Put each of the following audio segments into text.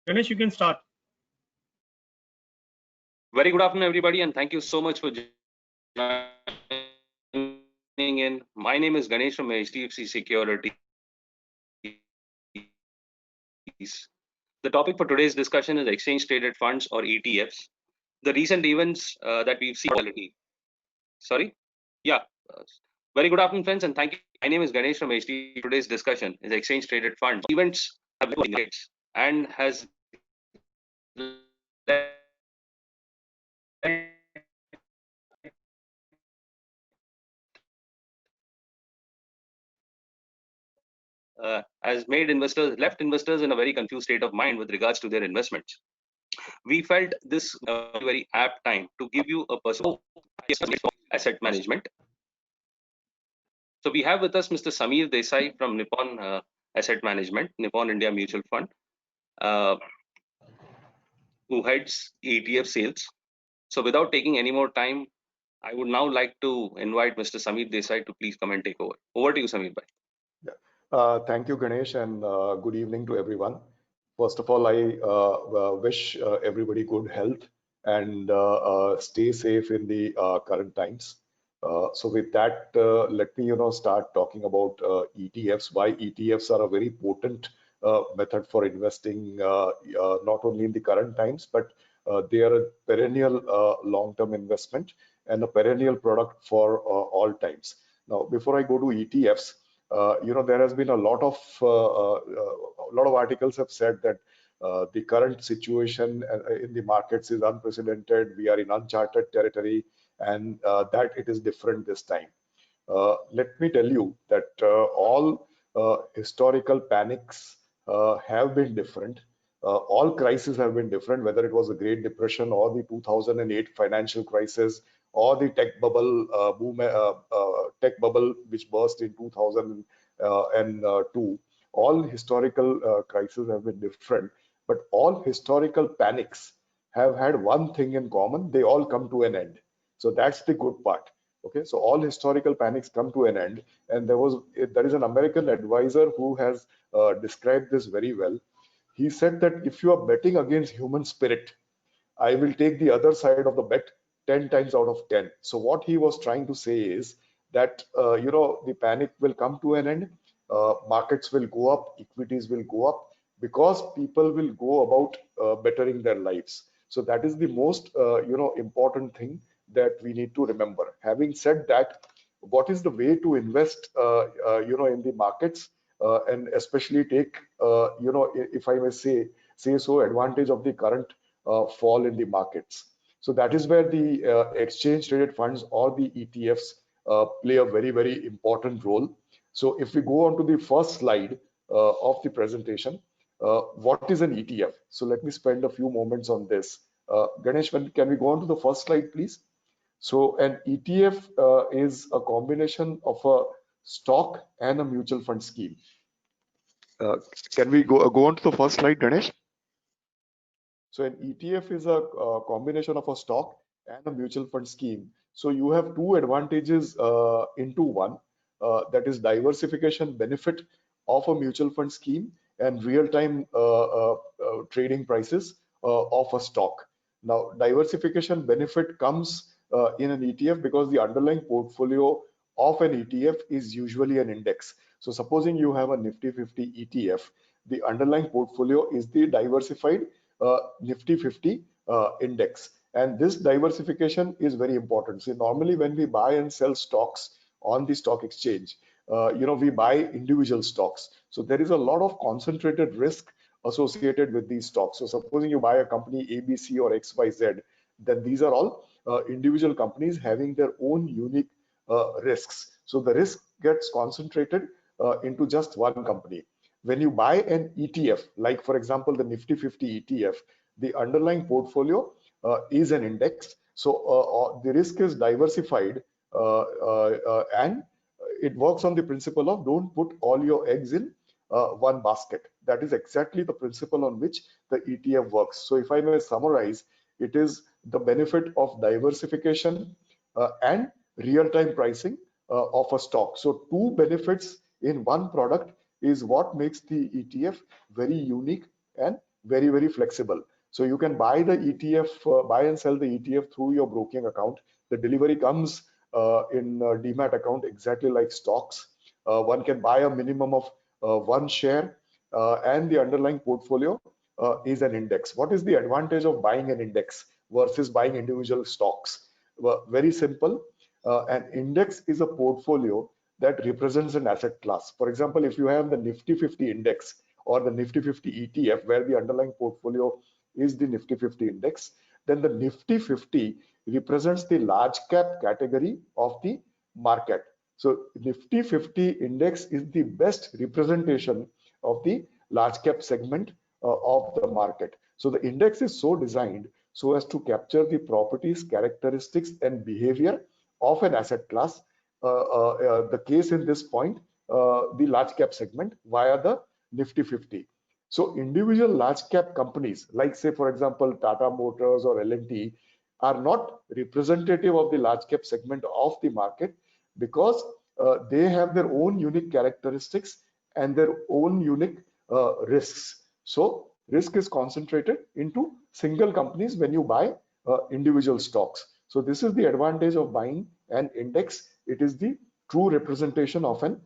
Ganesh, you can start. Very good afternoon, everybody, and thank you so much for joining in. My name is Ganesh from HDFC Securities. The topic for today's discussion is exchange traded funds or ETFs. The recent events that we've seen volatility. Sorry? Yeah. uh, Very good afternoon, friends, and thank you. My name is Ganesh from HDFC. Today's discussion is exchange traded funds. Events have led to and has has made investors left investors in a very confused state of mind with regards to their investments. We felt this very apt time to give you a asset management. So we have with us Mr. Samir Desai from Nippon Asset Management, Nippon India Mutual Fund, uh, who heads ETF sales. So without taking any more time, I would now like to invite Mr. Samir Desai to please come and take over. Over to you, Samir bhai. Yeah. Thank you, Ganesh, and good evening to everyone. First of all, I wish everybody good health and stay safe in the current times. So with that, let me, start talking about ETFs. Why ETFs are a very potent method for investing, not only in the current times, but they are a perennial long-term investment and a perennial product for all times. Now, before I go to ETFs, there has been a lot of articles have said that the current situation in the markets is unprecedented. We are in uncharted territory, and that it is different this time. Let me tell you that all historical panics have been different. All crises have been different, whether it was the Great Depression or the 2008 financial crisis or the tech bubble tech bubble which burst in 2002. All historical crises have been different, but all historical panics have had one thing in common: they all come to an end. So that's the good part. Okay, so all historical panics come to an end, and there is an American advisor who has described this very well. He said that if you are betting against human spirit, I will take the other side of the bet 10 times out of 10. So what he was trying to say is that the panic will come to an end, markets will go up, equities will go up because people will go about bettering their lives. So that is the most important thing that we need to remember. Having said that, what is the way to invest in the markets and especially take if I may say so, advantage of the current fall in the markets. So that is where the exchange traded funds or the ETFs play a very, very important role. So if we go on to the first slide of the presentation, what is an ETF? So let me spend a few moments on this. Ganesh, can we go on to the first slide, please? So an ETF is a combination of a stock and a mutual fund scheme. Uh, can we go on to the first slide, Ganesh? So an ETF is a combination of a stock and a mutual fund scheme. So you have two advantages into one, that is diversification benefit of a mutual fund scheme and real-time trading prices of a stock. Now, diversification benefit comes in an ETF because the underlying portfolio of an ETF is usually an index. So supposing you have a Nifty 50 ETF, the underlying portfolio is the diversified Nifty 50 index. And this diversification is very important. See, normally when we buy and sell stocks on the stock exchange, we buy individual stocks. So there is a lot of concentrated risk associated with these stocks. So supposing you buy a company ABC or XYZ, then these are all individual companies having their own unique risks. So the risk gets concentrated into just one company. When you buy an ETF, like for example, the Nifty 50 ETF, the underlying portfolio is an index. So the risk is diversified and it works on the principle of don't put all your eggs in one basket. That is exactly the principle on which the ETF works. So if I may summarize, it is the benefit of diversification and real-time pricing of a stock. So two benefits in one product is what makes the ETF very unique and very, very flexible. So you can buy the ETF, buy and sell the ETF through your broking account. The delivery comes in a demat account exactly like stocks. One can buy a minimum of one share, and the underlying portfolio is an index. What is the advantage of buying an index versus buying individual stocks? Well, very simple. An index is a portfolio that represents an asset class. For example, if you have the Nifty 50 index or the Nifty 50 ETF, where the underlying portfolio is the Nifty 50 index, then the Nifty 50 represents the large cap category of the market. So Nifty 50 index is the best representation of the large cap segment of the market. So the index is so designed so as to capture the properties, characteristics, and behavior of an asset class. The case in this point, the large cap segment via the Nifty 50. So individual large cap companies, like say for example Tata Motors or L&T, are not representative of the large cap segment of the market because they have their own unique characteristics and their own unique risks. So risk is concentrated into single companies when you buy individual stocks. So this is the advantage of buying an index. It is the true representation of an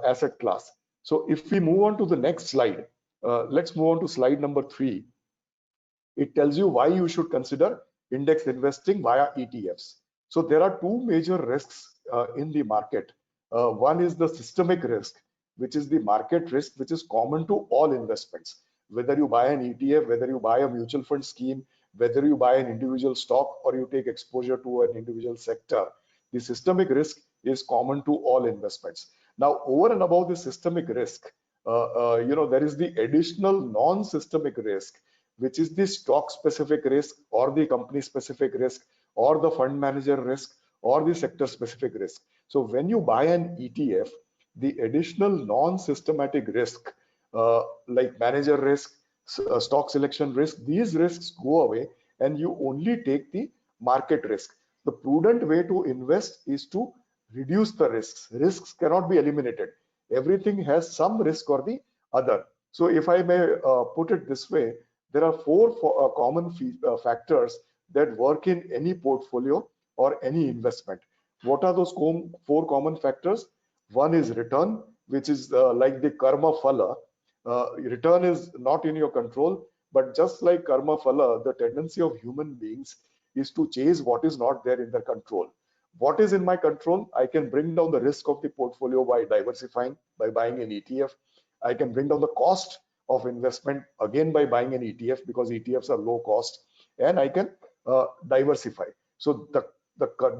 asset class. So if we move on to the next slide, let's move on to slide number 3. It tells you why you should consider index investing via ETFs. So there are two major risks in the market. One is the systemic risk, which is the market risk, which is common to all investments. Whether you buy an ETF, whether you buy a mutual fund scheme, whether you buy an individual stock or you take exposure to an individual sector, the systemic risk is common to all investments. Now, over and above the systemic risk, there is the additional non-systemic risk, which is the stock specific risk or the company specific risk or the fund manager risk or the sector specific risk. So when you buy an ETF, the additional non-systematic risk like manager risk, stock selection risk, these risks go away and you only take the market risk. The prudent way to invest is to reduce the risks. Risks cannot be eliminated. Everything has some risk or the other. So if I may put it this way, there are four common factors that work in any portfolio or any investment. What are those four common factors? One is return, which is like the karma phala. Return is not in your control, but just like karma phala, the tendency of human beings is to chase what is not there in their control. What is in my control? I can bring down the risk of the portfolio by diversifying, by buying an ETF. I can bring down the cost of investment again by buying an ETF because ETFs are low cost, and I can diversify. So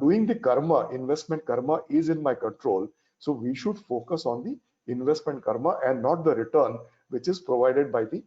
doing the karma, investment karma is in my control. So we should focus on the investment karma and not the return which is provided by the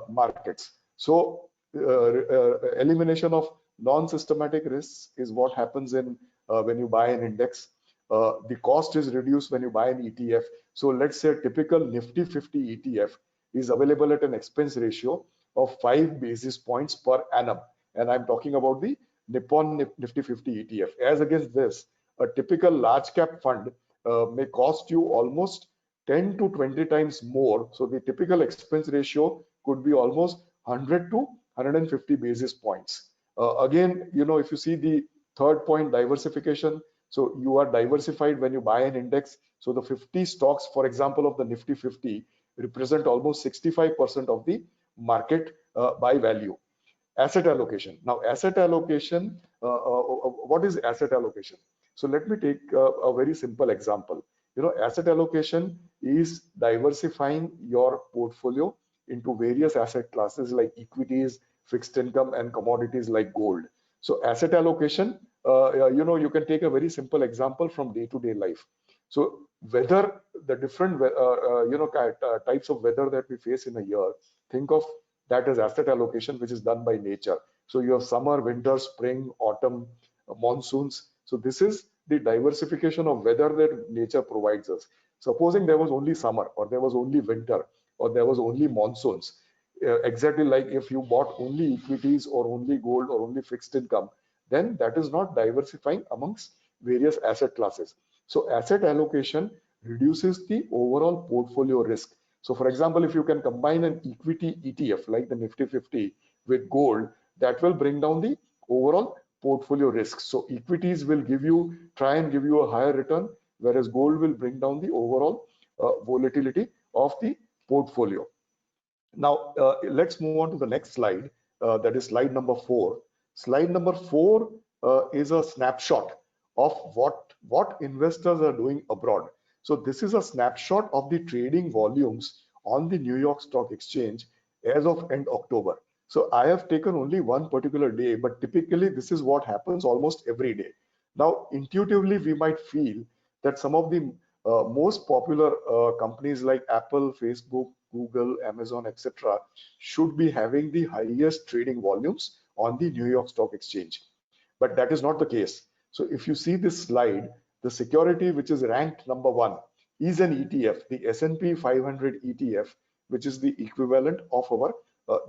markets. So elimination of non-systematic risks is what happens in when you buy an index. The cost is reduced when you buy an ETF. So let's say a typical Nifty 50 ETF is available at an expense ratio of 5 basis points per annum. And I'm talking about the Nippon Nifty 50 ETF. As against this, a typical large cap fund may cost you almost 10 to 20 times more. So the typical expense ratio could be almost 100 to 150 basis points. Again, if you see the third point, diversification. So you are diversified when you buy an index. So the 50 stocks, for example, of the Nifty 50 represent almost 65% of the market by value. Asset allocation. Now, asset allocation, what is asset allocation? So let me take a very simple example. Asset allocation is diversifying your portfolio into various asset classes like equities, fixed income, and commodities like gold. So asset allocation, you can take a very simple example from day-to-day life. So whether the different, types of weather that we face in a year, think of that as asset allocation, which is done by nature. So you have summer, winter, spring, autumn, monsoons. So this is the diversification of weather that nature provides us. Supposing there was only summer, or there was only winter, or there was only monsoons, exactly like if you bought only equities or only gold or only fixed income, then that is not diversifying amongst various asset classes. So asset allocation reduces the overall portfolio risk. So for example, if you can combine an equity ETF like the Nifty 50 with gold, that will bring down the overall portfolio risk. So equities will try and give you a higher return, whereas gold will bring down the overall volatility of the portfolio. Now, let's move on to the next slide. That is slide number 4. Slide number 4 is a snapshot of what investors are doing abroad. So this is a snapshot of the trading volumes on the New York Stock Exchange as of end October. So I have taken only one particular day, but typically this is what happens almost every day. Now, intuitively, we might feel that some of the most popular companies like Apple, Facebook, Google, Amazon, etc., should be having the highest trading volumes on the New York Stock Exchange. But that is not the case. So if you see this slide, the security which is ranked number 1 is an ETF, the S&P 500 ETF, which is the equivalent of our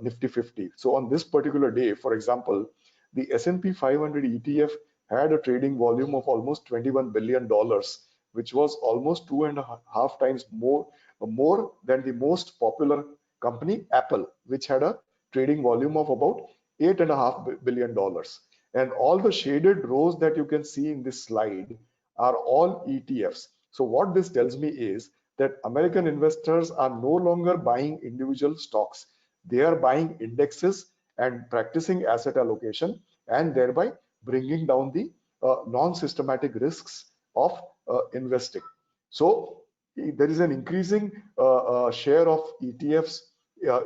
Nifty 50. So on this particular day, for example, the S&P 500 ETF had a trading volume of almost $21 billion, which was almost 2.5 times more than the most popular company, Apple, which had a trading volume of about $8.5 billion. And all the shaded rows that you can see in this slide are all ETFs. So what this tells me is that American investors are no longer buying individual stocks. They are buying indexes and practicing asset allocation, and thereby bringing down the non-systematic risks of investing. So there is an increasing share of ETFs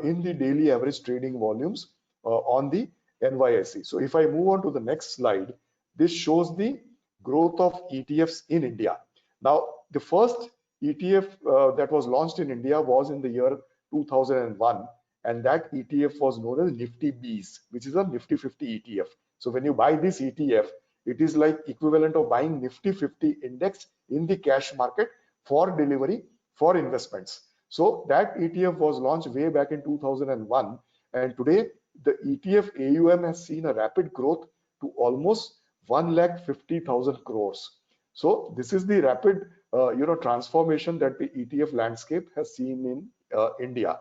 in the daily average trading volumes on the NYSE. So if I move on to the next slide, this shows the growth of ETFs in India. Now, the first ETF that was launched in India was in the year 2001, and that ETF was known as Nifty Bees, which is a Nifty 50 ETF. So when you buy this ETF, it is like equivalent of buying Nifty 50 index in the cash market for delivery for investments. So that ETF was launched way back in 2001, and today the ETF AUM has seen a rapid growth to almost 1,50,000 crores. So this is the rapid transformation that the ETF landscape has seen in India.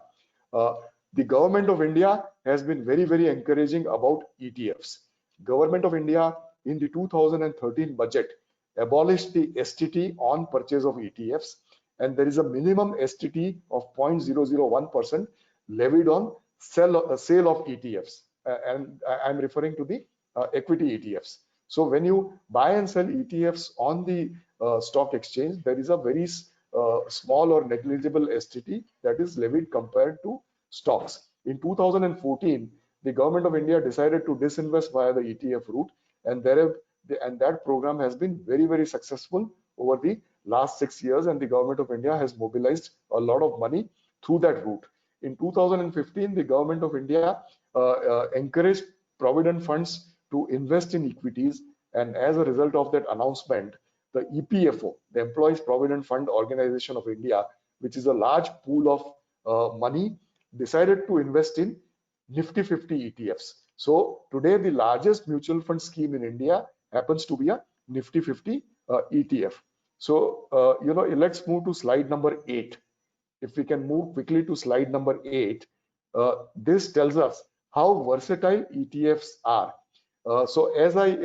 The government of India has been very encouraging about ETFs. Government of India in the 2013 budget abolished the STT on purchase of ETFs, and there is a minimum STT of 0.001% levied on sale of ETFs, and I'm referring to the equity ETFs. So when you buy and sell ETFs on the stock exchange, there is a very small or negligible STT that is levied compared to stocks. In 2014, the government of India decided to disinvest via the ETF route, and that program has been very successful over the last 6 years, and the government of India has mobilized a lot of money through that route. In 2015, the government of India encouraged provident funds to invest in equities, and as a result of that announcement, the EPFO, the Employees Provident Fund Organization of India, which is a large pool of money, decided to invest in Nifty 50 ETFs. So today the largest mutual fund scheme in India happens to be a Nifty 50 ETF. So let's move to slide number 8. If we can move quickly to slide number 8, this tells us how versatile ETFs are. So as I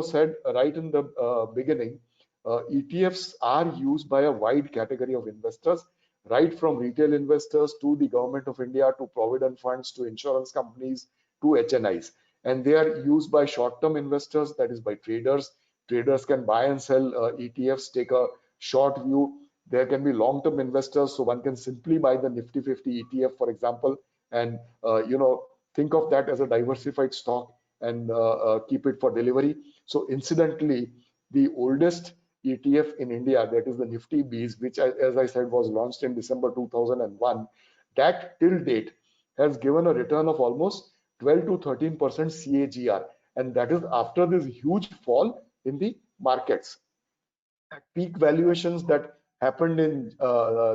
said right in the beginning, ETFs are used by a wide category of investors, right from retail investors to the government of India to provident funds to insurance companies to HNIs, and they are used by short-term investors, that is by traders. Traders can buy and sell ETFs, take a short view. There can be long-term investors, so one can simply buy the Nifty 50 ETF, for example, and think of that as a diversified stock and keep it for delivery. So incidentally, the oldest ETF in India, that is the Nifty Bees, which, as I said, was launched in December 2001, that till date has given a return of almost 12 to 13% CAGR, and that is after this huge fall in the markets. At peak valuations that happened in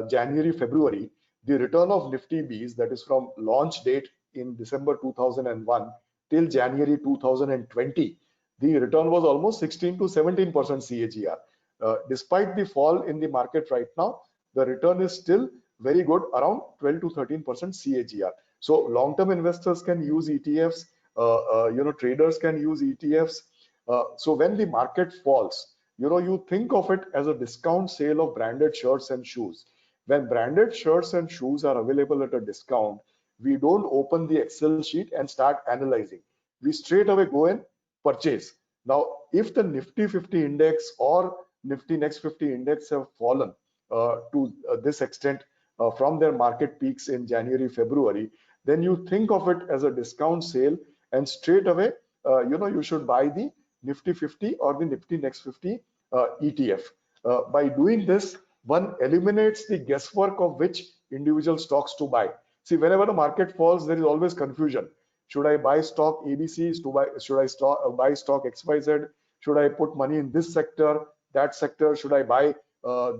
January, February, the return of Nifty Bees, that is from launch date in December 2001 till January 2020, the return was almost 16 to 17% CAGR. Despite the fall in the market right now, the return is still very good, around 12 to 13% CAGR. So long-term investors can use ETFs, traders can use ETFs. So when the market falls, you think of it as a discount sale of branded shirts and shoes. When branded shirts and shoes are available at a discount, we don't open the Excel sheet and start analyzing. We straight away go and purchase. Now, if the Nifty 50 index or Nifty Next 50 index have fallen to this extent from their market peaks in January, February, then you think of it as a discount sale, and straight away, you should buy the Nifty 50 or the Nifty Next 50 ETF. By doing this, one eliminates the guesswork of which individual stocks to buy. See, whenever the market falls, there is always confusion. Should I buy stock ABC? Should I buy stock XYZ? Should I put money in this sector, that sector? Should I buy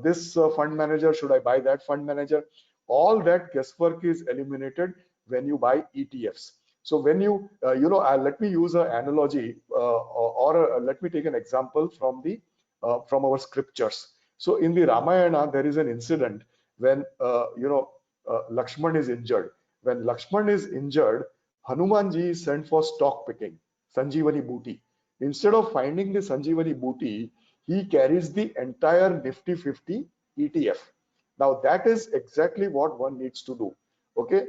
this fund manager? Should I buy that fund manager? All that guesswork is eliminated when you buy ETFs. So when you, let me use an analogy or let me take an example from our scriptures. So in the Ramayana, there is an incident when, Lakshman is injured. When Lakshman is injured, Hanumanji is sent for stock picking, Sanjeevani Booty. Instead of finding the Sanjeevani Booty, he carries the entire Nifty 50 ETF. Now that is exactly what one needs to do. Okay,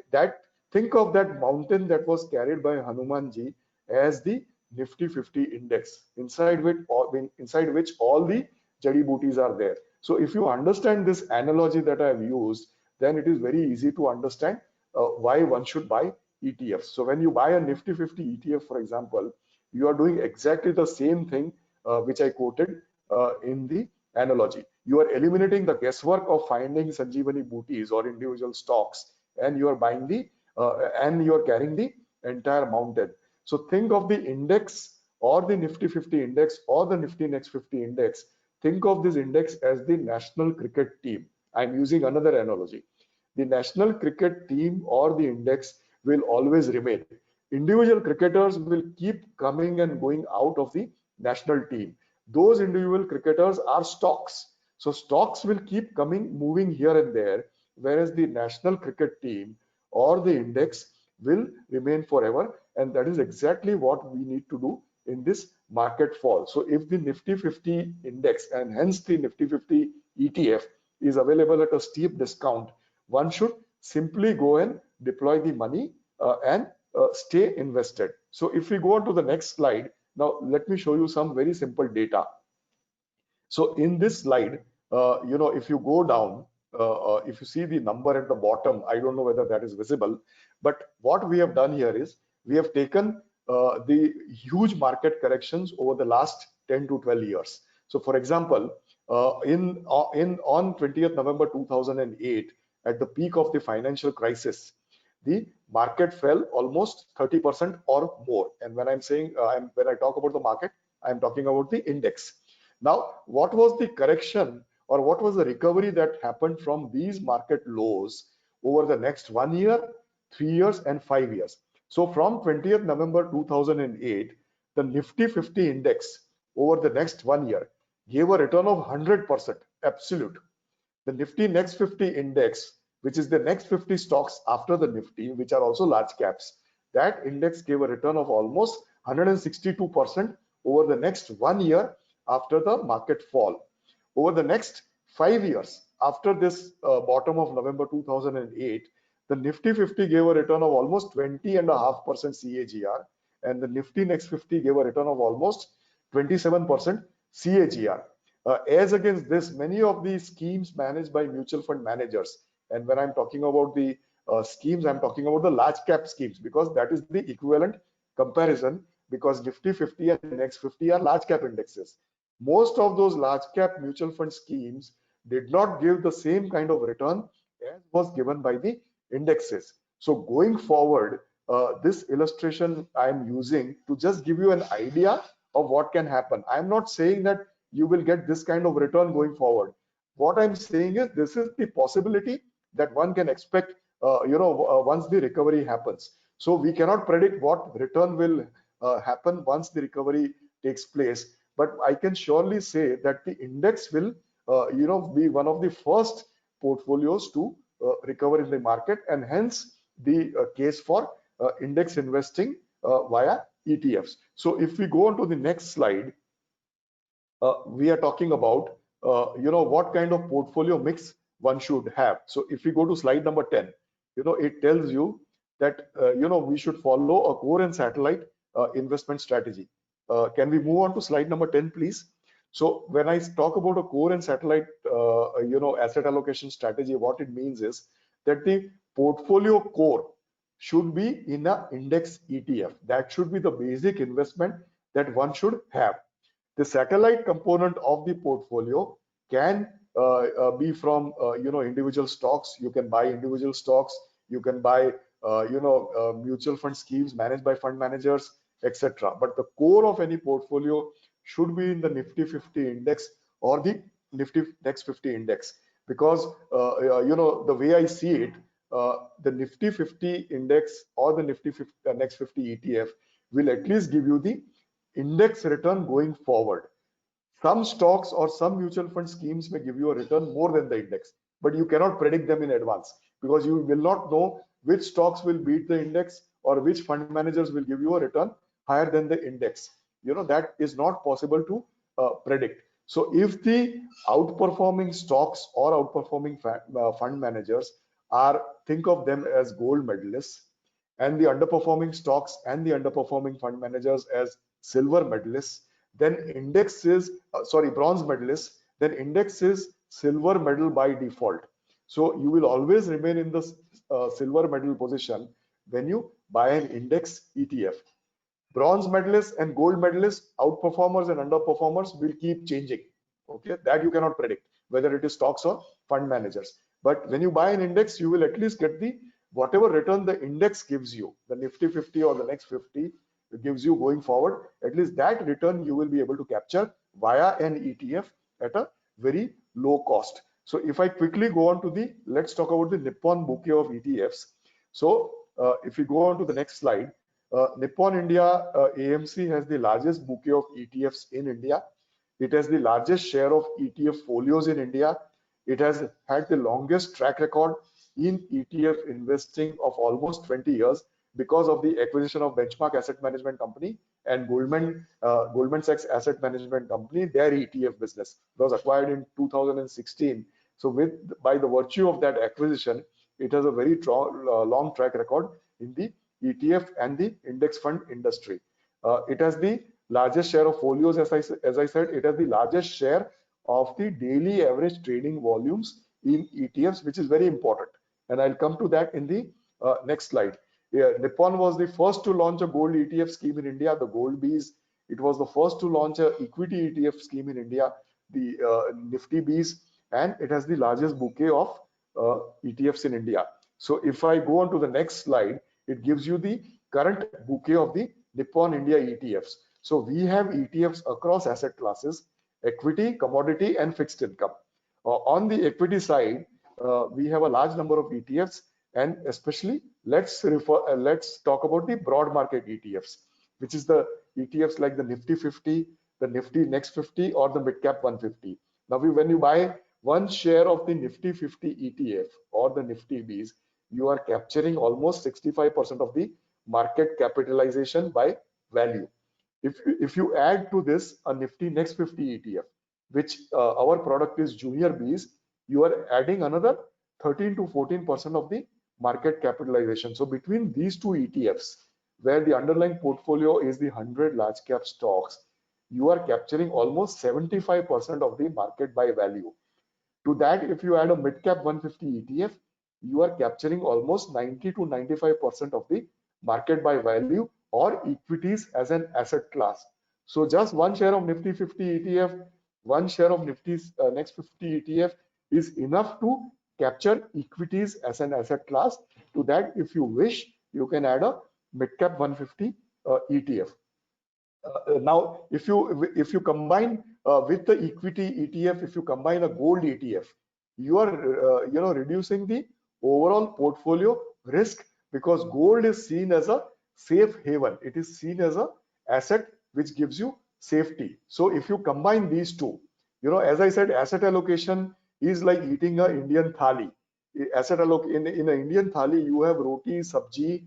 think of that mountain that was carried by Hanumanji as the Nifty 50 index, inside which all the Jadi Booties are there. So if you understand this analogy that I have used, then it is very easy to understand why one should buy ETFs. So when you buy a Nifty 50 ETF, for example, you are doing exactly the same thing which I quoted in the analogy. You are eliminating the guesswork of finding Sanjeevani Booties or individual stocks, and you are buying and you are carrying the entire mountain. So think of the index or the Nifty 50 index or the Nifty Next 50 index. Think of this index as the national cricket team. I'm using another analogy. The national cricket team or the index will always remain. Individual cricketers will keep coming and going out of the national team. Those individual cricketers are stocks. So stocks will keep coming, moving here and there, whereas the national cricket team or the index will remain forever. And that is exactly what we need to do in this market fall. So if the Nifty 50 index and hence the Nifty 50 ETF is available at a steep discount, one should simply go and deploy the money and stay invested. So if we go on to the next slide, now let me show you some very simple data. So in this slide, if you go down, if you see the number at the bottom, I don't know whether that is visible, but what we have done here is we have taken the huge market corrections over the last 10 to 12 years. So for example, on 20th November 2008, at the peak of the financial crisis, the market fell almost 30% or more. And when I'm saying, when I talk about the market, I'm talking about the index. Now, what was the correction or what was the recovery that happened from these market lows over the next 1 year, 3 years, and 5 years? So from 20th November 2008, the Nifty 50 index over the next 1 year gave a return of 100%, absolute. The Nifty Next 50 index, which is the next 50 stocks after the Nifty, which are also large caps, that index gave a return of almost 162% over the next 1 year after the market fall. Over the next 5 years, after this bottom of November 2008, the Nifty 50 gave a return of almost 20.5% CAGR, and the Nifty Next 50 gave a return of almost 27% CAGR. As against this, many of these schemes managed by mutual fund managers, and when I'm talking about the schemes, I'm talking about the large cap schemes, because that is the equivalent comparison, because Nifty 50 and Next 50 are large cap indexes. Most of those large cap mutual fund schemes did not give the same kind of return as was given by the indexes. So going forward, this illustration I'm using to just give you an idea of what can happen. I'm not saying that you will get this kind of return going forward. What I'm saying is this is the possibility that one can expect once the recovery happens. So we cannot predict what return will happen once the recovery takes place, but I can surely say that the index will be one of the first portfolios to recover in the market, and hence the case for index investing via ETFs. So if we go on to the next slide, we are talking about what kind of portfolio mix one should have. So if we go to slide number 10, it tells you that we should follow a core and satellite investment strategy. Can we move on to slide number 10, please? So when I talk about a core and satellite asset allocation strategy, what it means is that the portfolio core should be in a index ETF. That should be the basic investment that one should have. The satellite component of the portfolio can be from individual stocks. You can buy individual stocks, you can buy mutual fund schemes managed by fund managers, etc. But the core of any portfolio should be in the Nifty 50 index or the Nifty Next 50 index, because the way I see it, the Nifty 50 index or the Nifty 50, Next 50 ETF will at least give you the index return going forward. Some stocks or some mutual fund schemes may give you a return more than the index, but you cannot predict them in advance, because you will not know which stocks will beat the index or which fund managers will give you a return higher than the index. That is not possible to predict. So if the outperforming stocks or outperforming fund managers think of them as gold medalists, and the underperforming stocks and the underperforming fund managers as silver medalists, then index is bronze medalists, then index is silver medal by default. So you will always remain in the silver medal position when you buy an index ETF. Bronze medalists and gold medalists, outperformers and underperformers, will keep changing. Okay, that you cannot predict whether it is stocks or fund managers. But when you buy an index, you will at least get the whatever return the index gives you, the Nifty 50 or the Next 50 gives you going forward. At least that return you will be able to capture via an ETF at a very low cost. So if I quickly go on to let's talk about the Nippon bouquet of ETFs. So if we go on to the next slide, Nippon India AMC has the largest bouquet of ETFs in India. It has the largest share of ETF folios in India. It has had the longest track record in ETF investing of almost 20 years because of the acquisition of Benchmark Asset Management Company and Goldman Sachs Asset Management Company. Their ETF business was acquired in 2016. So by the virtue of that acquisition, it has a very long track record in the ETF and the index fund industry. It has the largest share of folios, as I said. It has the largest share of the daily average trading volumes in ETFs, which is very important. And I'll come to that in the next slide. Nippon was the first to launch a gold ETF scheme in India, the Gold Bees. It was the first to launch an equity ETF scheme in India, the Nifty Bees, and it has the largest bouquet of ETFs in India. So if I go on to the next slide, it gives you the current bouquet of the Nippon India ETFs. So we have ETFs across asset classes: equity, commodity, and fixed income. On the equity side, we have a large number of ETFs, and especially let's talk about the broad market ETFs, which is the ETFs like the Nifty 50, the Nifty Next 50, or the Midcap 150. Now, when you buy one share of the Nifty 50 ETF or the Nifty Bees, you are capturing almost 65% of the market capitalization by value. If you add to this a Nifty Next 50 ETF, which our product is Junior Bees, you are adding another 13 to 14% of the market capitalization. So between these two ETFs, where the underlying portfolio is the 100 large cap stocks, you are capturing almost 75% of the market by value. To that, if you add a Midcap 150 ETF, you are capturing almost 90 to 95% of the market by value or equities as an asset class. So just one share of Nifty 50 ETF, one share of Nifty's Next 50 ETF is enough to capture equities as an asset class. To that, if you wish, you can add a Midcap 150 ETF. Now, if you combine with the equity ETF, if you combine a gold ETF, you are reducing the overall portfolio risk, because gold is seen as a safe haven. It is seen as a asset which gives you safety. So if you combine these two, as I said, asset allocation is like eating an Indian thali. asset in an Indian thali, you have roti, sabji,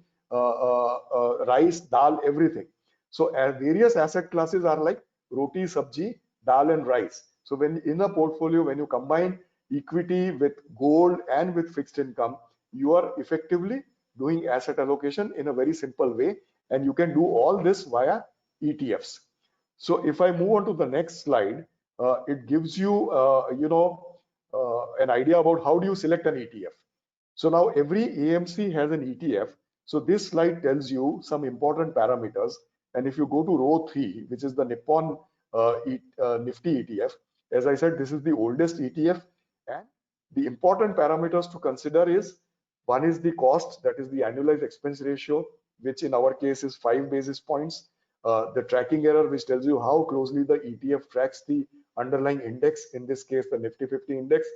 rice, dal, everything. So various asset classes are like roti, sabji, dal, and rice. So when in a portfolio, when you combine equity with gold and with fixed income, you are effectively doing asset allocation in a very simple way, and you can do all this via ETFs. So if I move on to the next slide, it gives you, an idea about how do you select an ETF. So now every AMC has an ETF. So this slide tells you some important parameters. And if you go to row 3, which is the Nippon Nifty ETF, as I said, this is the oldest ETF. And the important parameters to consider is, one is the cost, that is the annualized expense ratio, which in our case is 5 basis points. The tracking error, which tells you how closely the ETF tracks the underlying index, in this case the Nifty 50 index.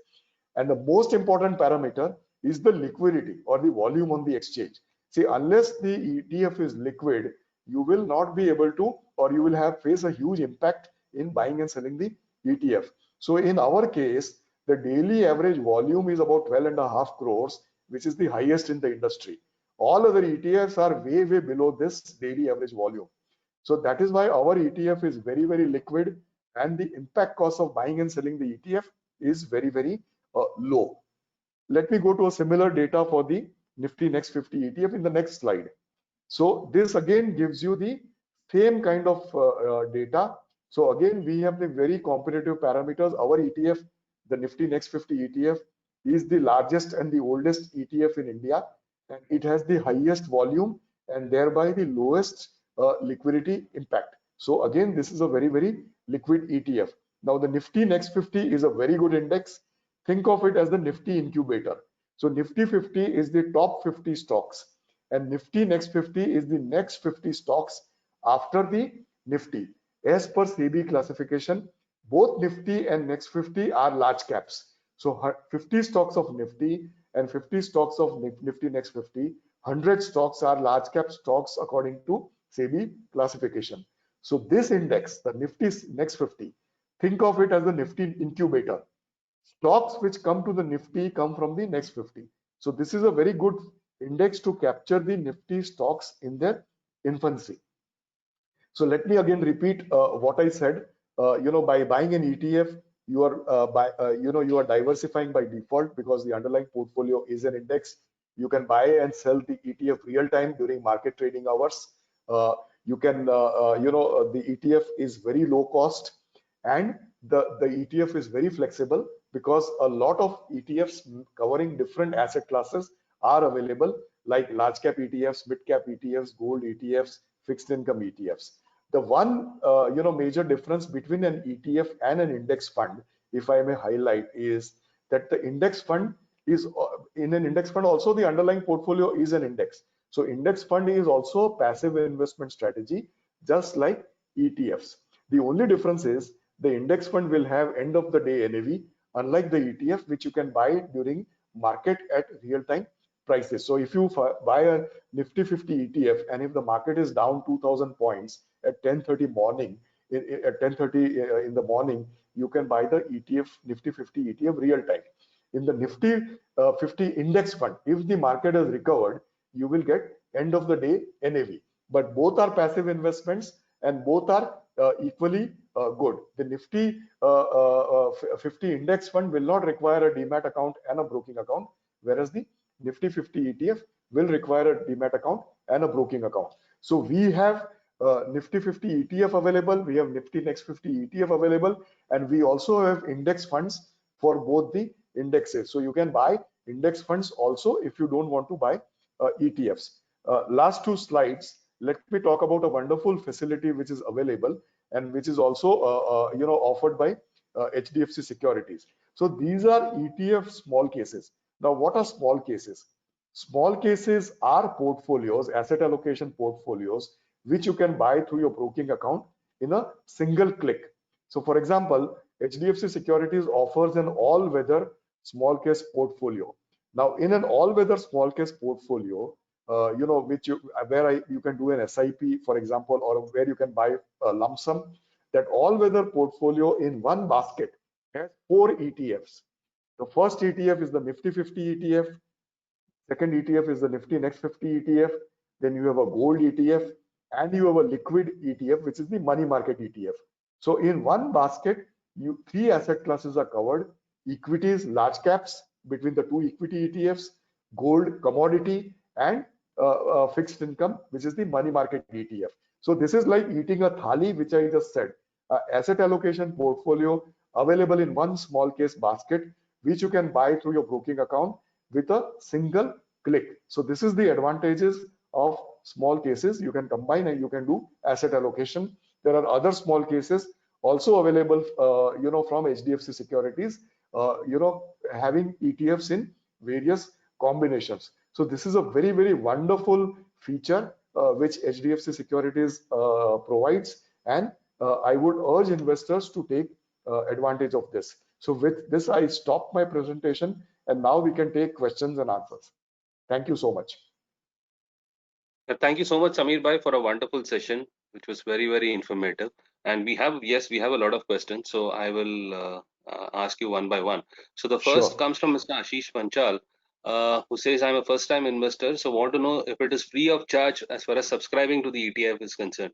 And the most important parameter is the liquidity or the volume on the exchange. See, unless the ETF is liquid, you will not be able to, or you will face a huge impact in buying and selling the ETF. So in our case, the daily average volume is about 12.5 crores, which is the highest in the industry. All other ETFs are way below this daily average volume. So that is why our ETF is very liquid, and the impact cost of buying and selling the ETF is very low. Let me go to a similar data for the Nifty Next 50 ETF in the next slide. So this again gives you the same kind of data. So again, we have the very competitive parameters. Our ETF, the Nifty Next 50 ETF, is the largest and the oldest ETF in India, and it has the highest volume and thereby the lowest liquidity impact. So again, this is a very liquid ETF. Now the Nifty Next 50 is a very good index. Think of it as the Nifty incubator. So Nifty 50 is the top 50 stocks, and Nifty Next 50 is the next 50 stocks after the Nifty. As per SEBI classification, both Nifty and Next 50 are large caps. So 50 stocks of Nifty and 50 stocks of Nifty Next 50, 100 stocks are large cap stocks according to SEBI classification. So this index, the Nifty Next 50, think of it as the Nifty incubator. Stocks which come to the Nifty come from the Next 50. So this is a very good index to capture the Nifty stocks in their infancy. So let me again repeat what I said. By buying an ETF, you are diversifying by default because the underlying portfolio is an index. You can buy and sell the ETF real time during market trading hours. The ETF is very low cost, and the ETF is very flexible because a lot of ETFs covering different asset classes are available, like large cap ETFs, mid cap ETFs, gold ETFs, fixed income ETFs. The one major difference between an ETF and an index fund, if I may highlight, is that the index fund is in an index fund also the underlying portfolio is an index. So index fund is also a passive investment strategy, just like ETFs. The only difference is the index fund will have end of the day NAV, unlike the ETF, which you can buy during market at real time prices. So if you buy a Nifty 50 ETF and if the market is down 2000 points at 10:30 morning, at 10:30 in the morning, you can buy the ETF Nifty 50 ETF real time. In the Nifty 50 index fund, if the market has recovered, you will get end of the day NAV. But both are passive investments and both are equally good. The Nifty 50 index fund will not require a demat account and a broking account, whereas the Nifty 50 ETF will require a demat account and a broking account. So we have Nifty 50 ETF available, we have Nifty Next 50 ETF available, and we also have index funds for both the indexes. So you can buy index funds also if you don't want to buy ETFs. Last two slides, let me talk about a wonderful facility which is available and which is also offered by HDFC Securities. So these are ETF small cases. Now, what are small cases? Small cases are portfolios, asset allocation portfolios, which you can buy through your broking account in a single click. So for example, HDFC Securities offers an all-weather small case portfolio. Now, in an all-weather small case portfolio, you can do an SIP, for example, or where you can buy a lump sum. That all-weather portfolio in one basket has 4 ETFs. The first ETF is the Nifty 50 ETF. Second ETF is the Nifty Next 50 ETF. Then you have a gold ETF and you have a liquid ETF, which is the money market ETF. So in one basket, three asset classes are covered: equities, large caps between the two equity ETFs, gold, commodity, and fixed income, which is the money market ETF. So this is like eating a thali, which I just said. Asset allocation portfolio available in one small case basket, which you can buy through your broking account with a single click. So this is the advantages of small cases. You can combine and you can do asset allocation. There are other small cases also available, from HDFC Securities, having ETFs in various combinations. So this is a very, very wonderful feature which HDFC Securities provides, and I would urge investors to take advantage of this. So with this, I stop my presentation, and now we can take questions and answers. Thank you so much. Thank you so much, Samir Bhai, for a wonderful session, which was very, very informative. And we have a lot of questions, so I will ask you one by one. So the first Sure. comes from Mr. Ashish Panchal, who says, I'm a first-time investor, so want to know if it is free of charge as far as subscribing to the ETF is concerned.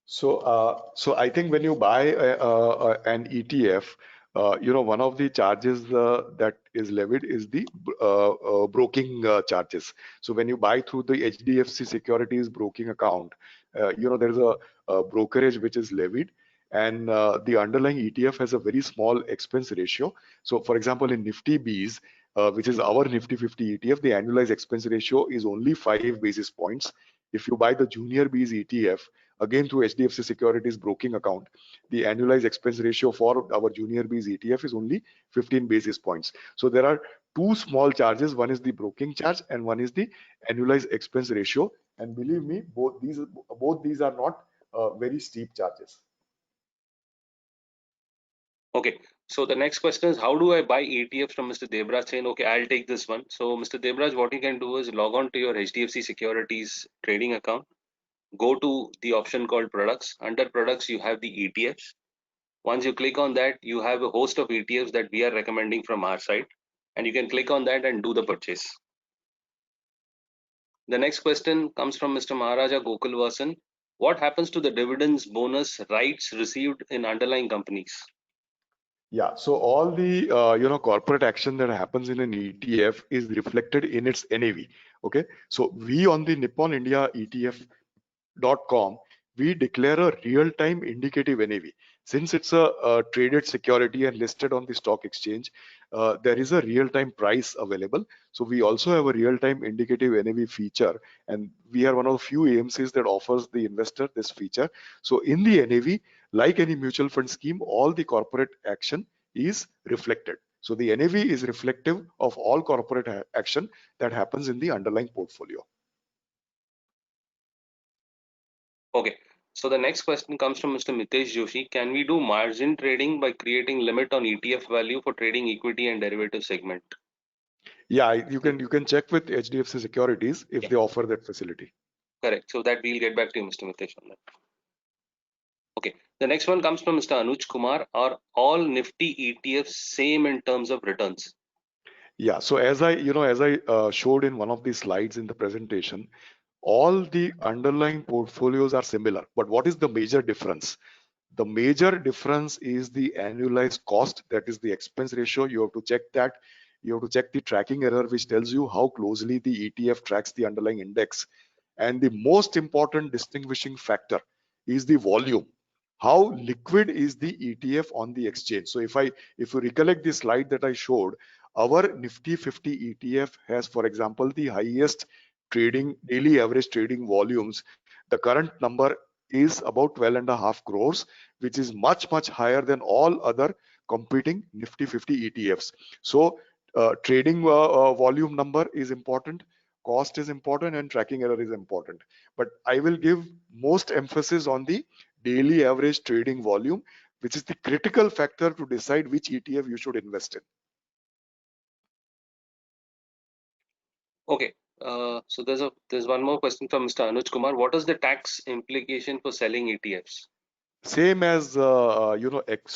So I think when you buy an ETF, one of the charges that is levied is the broking charges. So when you buy through the HDFC Securities broking account, there's a brokerage which is levied, and the underlying ETF has a very small expense ratio. So for example, in Nifty Bs, which is our Nifty 50 ETF, the annualized expense ratio is only 5 basis points. If you buy the Junior Bs ETF, again through HDFC Securities broking account, the annualized expense ratio for our Junior Bs ETF is only 15 basis points. So there are two small charges. One is the broking charge and one is the annualized expense ratio. And believe me, both these are not very steep charges. Okay, so the next question is, how do I buy ETFs from Mr. Debraj? Saying, okay, I'll take this one. So Mr. Debraj, what you can do is log on to your HDFC Securities trading account, go to the option called products. Under products, you have the ETFs. Once you click on that, you have a host of ETFs that we are recommending from our side, and you can click on that and do the purchase. The next question comes from Mr. Maharaja Gokul Vasan. What happens to the dividends, bonus, rights received in underlying companies? Yeah, so all the corporate action that happens in an ETF is reflected in its NAV. Okay, so we on the Nippon India ETF.com, we declare a real-time indicative NAV. Since it's a traded security and listed on the stock exchange, there is a real-time price available. So we also have a real-time indicative NAV feature, and we are one of the few AMCs that offers the investor this feature. So in the NAV, like any mutual fund scheme, all the corporate action is reflected. So the NAV is reflective of all corporate action that happens in the underlying portfolio. Okay, so the next question comes from Mr. Mitesh Joshi. Can we do margin trading by creating limit on ETF value for trading equity and derivative segment? Yeah, you can check with HDFC Securities if they offer that facility. Correct. So that we'll get back to you, Mr. Mitesh, on that. Okay. The next one comes from Mr. Anuj Kumar. Are all Nifty ETFs same in terms of returns? Yeah. So as I showed in one of the slides in the presentation, all the underlying portfolios are similar. But what is the major difference? The major difference is the annualized cost, that is the expense ratio. You have to check that. You have to check the tracking error, which tells you how closely the ETF tracks the underlying index. And the most important distinguishing factor is the volume. How liquid is the ETF on the exchange? So if you recollect the slide that I showed, our Nifty 50 ETF has, for example, the highest daily average trading volumes. The current number is about 12.5 crores, which is much higher than all other competing Nifty 50 ETFs. So trading volume number is important, cost is important, and tracking error is important. But I will give most emphasis on the daily average trading volume, which is the critical factor to decide which ETF you should invest in. Okay. So there's one more question from Mr. Anuj Kumar. What is the tax implication for selling ETFs? Same as so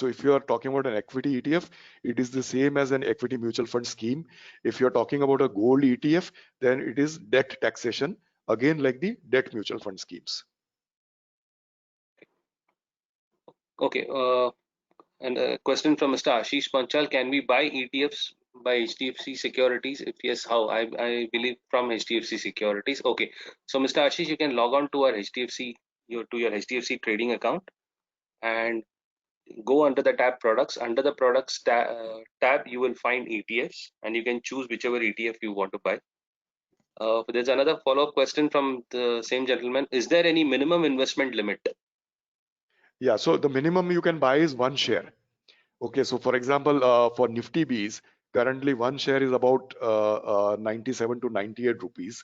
if you are talking about an equity ETF, it is the same as an equity mutual fund scheme. If you're talking about a gold ETF, then it is debt taxation, again like the debt mutual fund schemes. Okay. And a question from Mr. Ashish Panchal: Can we buy ETFs by HDFC Securities? If yes, how? I believe from HDFC Securities. Okay. So Mr. Ashish, you can log on to our HDFC your HDFC trading account and go under the tab products. Under the products tab, you will find ETFs, and you can choose whichever ETF you want to buy. There's another follow-up question from the same gentleman: Is there any minimum investment limit? Yeah, so the minimum you can buy is one share. Okay, so for example, for Nifty Bs, currently one share is about 97 to 98 rupees.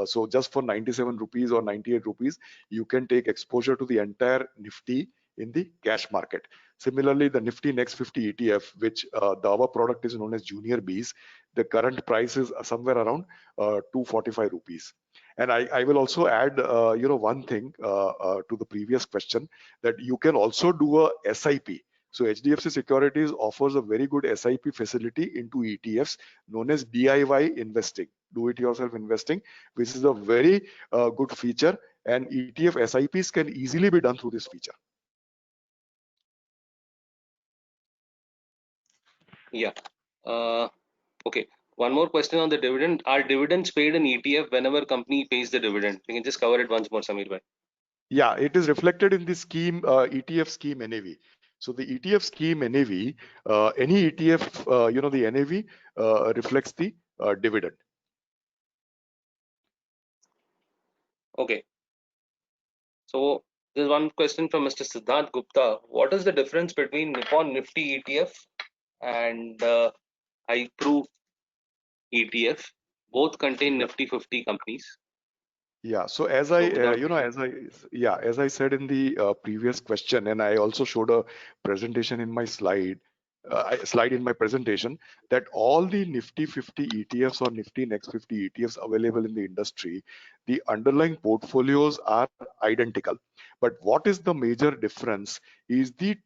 So just for 97 rupees or 98 rupees, you can take exposure to the entire Nifty in the cash market. Similarly, the Nifty Next 50 ETF, which our product is known as Junior Bs, the current price is somewhere around 245 rupees. And I will also add, one thing to the previous question, that you can also do a SIP. So HDFC Securities offers a very good SIP facility into ETFs known as DIY investing, do it yourself investing, which is a very good feature, and ETF SIPs can easily be done through this feature. Yeah. Okay. One more question on the dividend. Are dividends paid in ETF whenever company pays the dividend? You can just cover it once more, Samir bhai. Yeah, it is reflected in the scheme ETF scheme NAV. So the ETF scheme NAV, any ETF, the NAV reflects the dividend. Okay. So there's one question from Mr. Siddharth Gupta. What is the difference between Nippon Nifty ETF and iProve ETF? Both contain Nifty 50 companies. Yeah, so So without as I said in the previous question, and I also showed a presentation in my slide in my presentation, that all the Nifty 50 ETFs or Nifty Next 50 ETFs available in the industry, the underlying portfolios are identical. But what is the major difference is the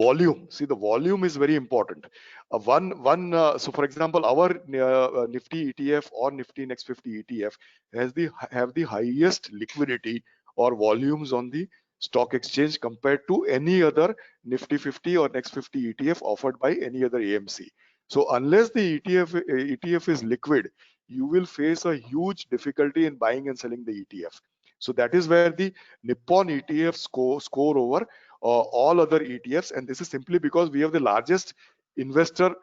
volume. See, the volume is very important. So for example, our Nifty ETF or Nifty Next 50 ETF have the highest liquidity or volumes on the stock exchange compared to any other Nifty 50 or Next 50 ETF offered by any other AMC. So unless the ETF is liquid, you will face a huge difficulty in buying and selling the ETF. So that is where the Nippon ETF score over all other ETFs, and this is simply because we have the largest investor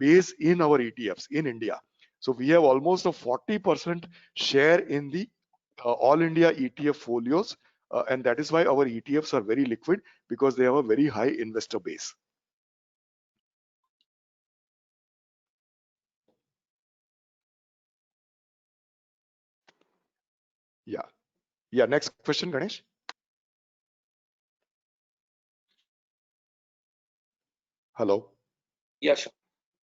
base in our ETFs in India. So we have almost a 40% share in the all India ETF folios, and that is why our ETFs are very liquid, because they have a very high investor base. Yeah. Yeah. Next question, Ganesh. Hello. yeah, sure.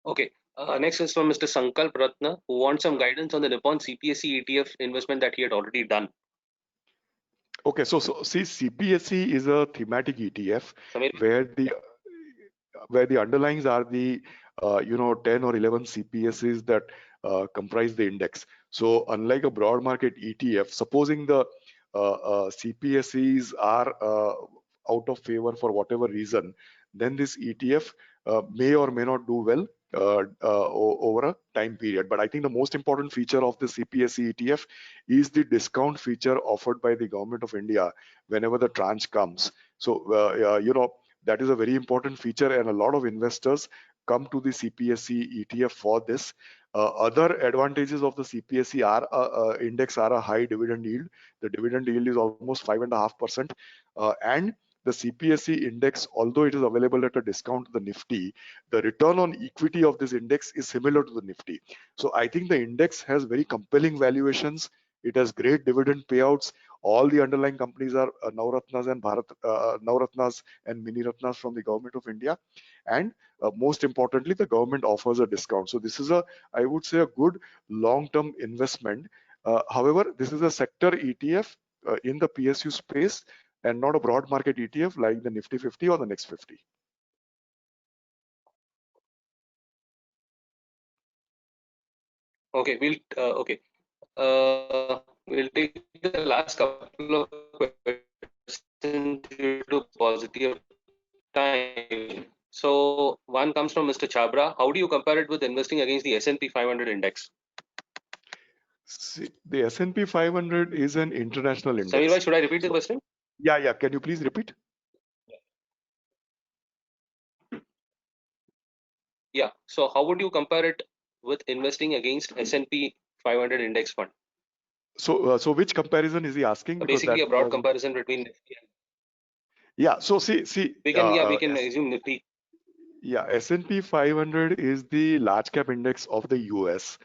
Okay. Next is from Mr. Sankalp Ratna, who wants some guidance on the Nippon CPSE ETF investment that he had already done. Okay. So see, CPSE is a thematic ETF Samir, where the underlyings are the 10 or 11 CPSEs that comprise the index. So unlike a broad market ETF, supposing the CPSEs are out of favor for whatever reason, then this ETF may or may not do well over a time period. But I think the most important feature of the CPSE ETF is the discount feature offered by the government of India whenever the tranche comes. So that is a very important feature, and a lot of investors come to the CPSE ETF for this. Other advantages of the CPSE index are a high dividend yield. The dividend yield is almost 5.5%, and the CPSE index, although it is available at a discount to the Nifty, the return on equity of this index is similar to the Nifty. So I think the index has very compelling valuations. It has great dividend payouts. All the underlying companies are Navratnas and Mini Ratnas from the government of India, and most importantly, the government offers a discount. So this is I would say, a good long-term investment. However, this is a sector ETF in the PSU space. and not a broad market ETF like the Nifty 50 or the Next 50. Okay, we'll take the last couple of questions due to paucity of time. So one comes from Mr. Chabra. How do you compare it with investing against the S&P 500 index? See, the S&P 500 is an international Samir index. bhai, should I repeat the question? Yeah. Can you please repeat? Yeah. So how would you compare it with investing against S&P 500 index fund? So which comparison is he asking? Because Basically, that a broad was comparison between Nifty and yeah. So see, we can assume Nifty. yeah, S&P 500 is the large cap index of the US,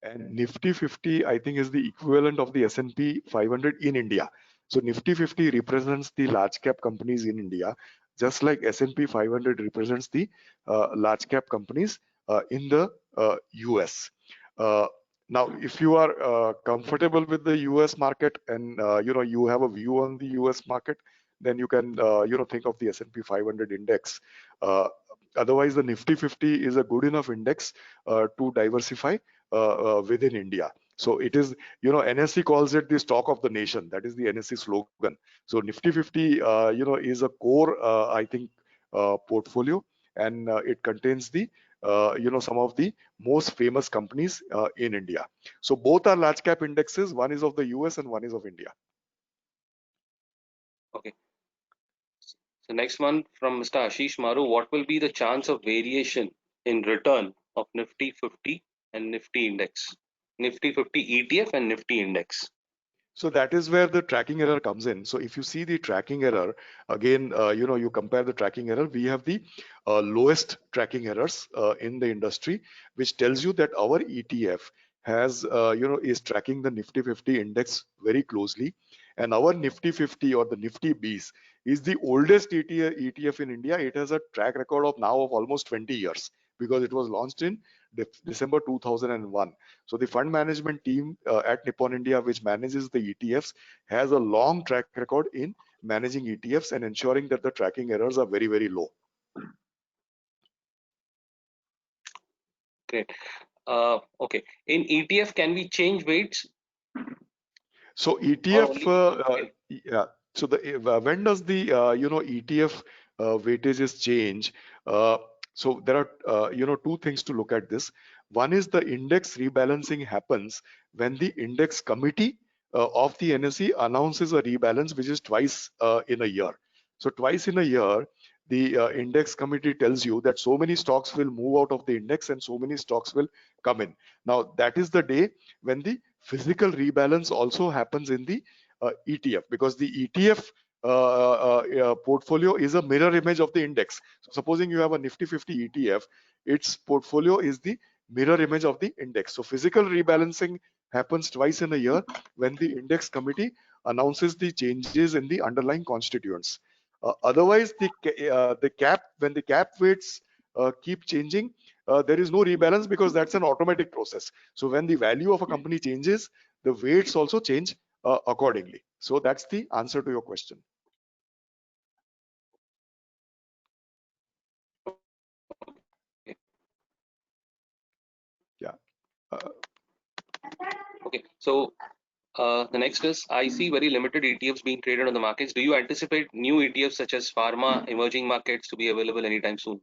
and Nifty 50 I think is the equivalent of the S&P 500 in India. So Nifty 50 represents the large cap companies in India, just like S&P 500 represents the large cap companies in the US. Uh, Now, if you are comfortable with the US market and you have a view on the US market, then you can think of the S&P 500 index. Uh, Otherwise, the Nifty 50 is a good enough index to diversify within India. So it is, NSE calls it the stock of the nation. That is the NSE slogan. So Nifty 50, is a core, I think, portfolio, and it contains the, some of the most famous companies in India. So both are large cap indexes. One is of the US and one is of India. Okay. So next one from Mr. Ashish Maru. What will be the chance of variation in return of Nifty 50 and Nifty index? Nifty 50 ETF and Nifty index. So that is where the tracking error comes in. So if you see the tracking error, again, you compare the tracking error, we have the lowest tracking errors in the industry, which tells you that our ETF has, is tracking the Nifty 50 index very closely. And our Nifty 50 or the Nifty Bs is the oldest ETF in India. It has a track record of now of almost 20 years because it was launched in December 2001. So the fund management team at Nippon India, which manages the ETFs, has a long track record in managing ETFs and ensuring that the tracking errors are very, very low. Great. Okay. In ETF, can we change weights? So Or ETF, only yeah. So when does the ETF weightages change? So there are two things to look at this. One is the index rebalancing happens when the index committee of the NSE announces a rebalance, which is twice in a year. So twice in a year, the index committee tells you that so many stocks will move out of the index and so many stocks will come in. Now that is the day when the physical rebalance also happens in the ETF, because the ETF portfolio is a mirror image of the index. So supposing you have a Nifty 50 ETF, its portfolio is the mirror image of the index. So physical rebalancing happens twice in a year when the index committee announces the changes in the underlying constituents. Otherwise, the cap, when the cap weights keep changing, there is no rebalance because that's an automatic process. So when the value of a company changes, the weights also change accordingly. So that's the answer to your question. Yeah. okay. So the next is, I see very limited ETFs being traded on the markets. Do you anticipate new ETFs such as pharma, emerging markets to be available anytime soon?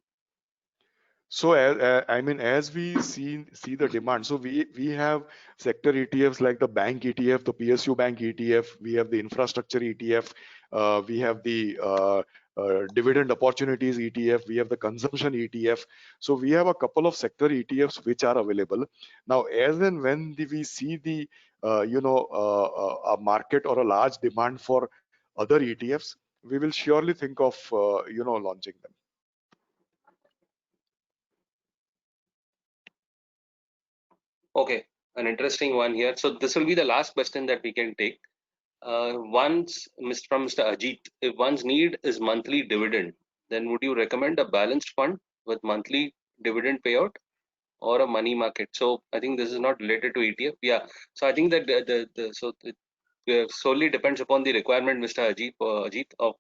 So as we see the demand, so we have sector ETFs like the bank ETF, the PSU bank ETF, we have the infrastructure ETF, we have the dividend opportunities ETF, we have the consumption ETF. So we have a couple of sector ETFs which are available now. As and when we see the a market or a large demand for other ETFs, we will surely think of launching them. Okay, an interesting one here. So this will be the last question that we can take. From Mr. Ajit, if one's need is monthly dividend, then would you recommend a balanced fund with monthly dividend payout or a money market? So I think this is not related to ETF. Yeah. So I think that solely depends upon the requirement, Mr. Ajit, of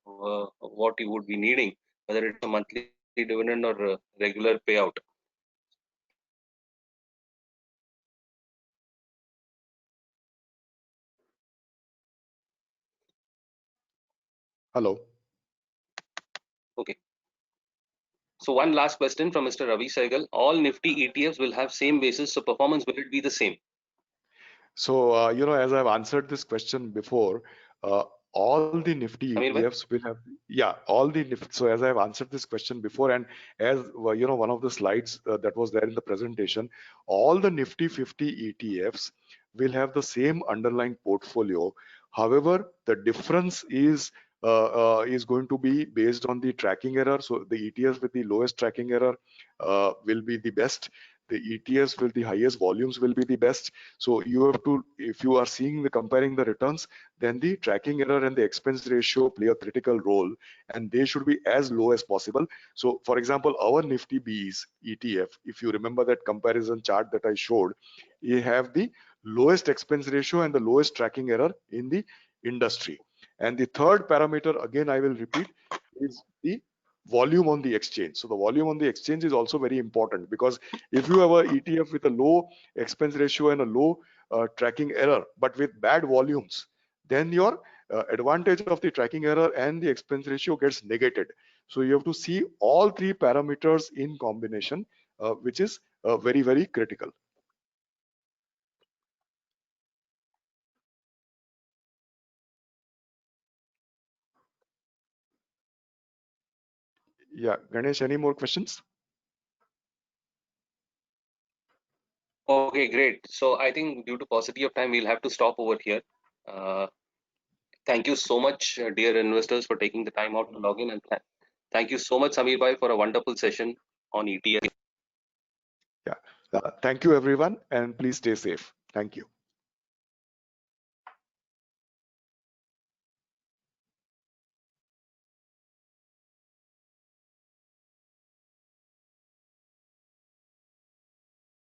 what you would be needing, whether it's a monthly dividend or a regular payout. Hello. Okay. So one last question from Mr. Ravi Saigal. All Nifty ETFs will have same basis, so performance will it be the same? So, as I've answered this question before, uh, all the Nifty Samir bhai? ETFs will have, yeah, all the Nifty. So, as I've answered this question before, and as one of the slides that was there in the presentation, all the Nifty 50 ETFs will have the same underlying portfolio. However, the difference is going to be based on the tracking error. So, the ETFs with the lowest tracking error will be the best. The ETFs with the highest volumes will be the best. So you have to, if you are seeing the comparing the returns, then the tracking error and the expense ratio play a critical role, and they should be as low as possible. So for example, our Nifty Bees ETF, if you remember that comparison chart that I showed, you have the lowest expense ratio and the lowest tracking error in the industry. And the third parameter, again, I will repeat, is the volume on the exchange. So the volume on the exchange is also very important, because if you have a ETF with a low expense ratio and a low tracking error, but with bad volumes, then your advantage of the tracking error and the expense ratio gets negated. So you have to see all three parameters in combination, which is very, very critical. Yeah, Ganesh, any more questions? Okay, great. So I think due to paucity of time, we'll have to stop over here. Uh, Thank you so much, dear investors, for taking the time out to log in. And thank you so much, Samir Bhai, for a wonderful session on ETF. Yeah. Thank you, everyone, and please stay safe. Thank you.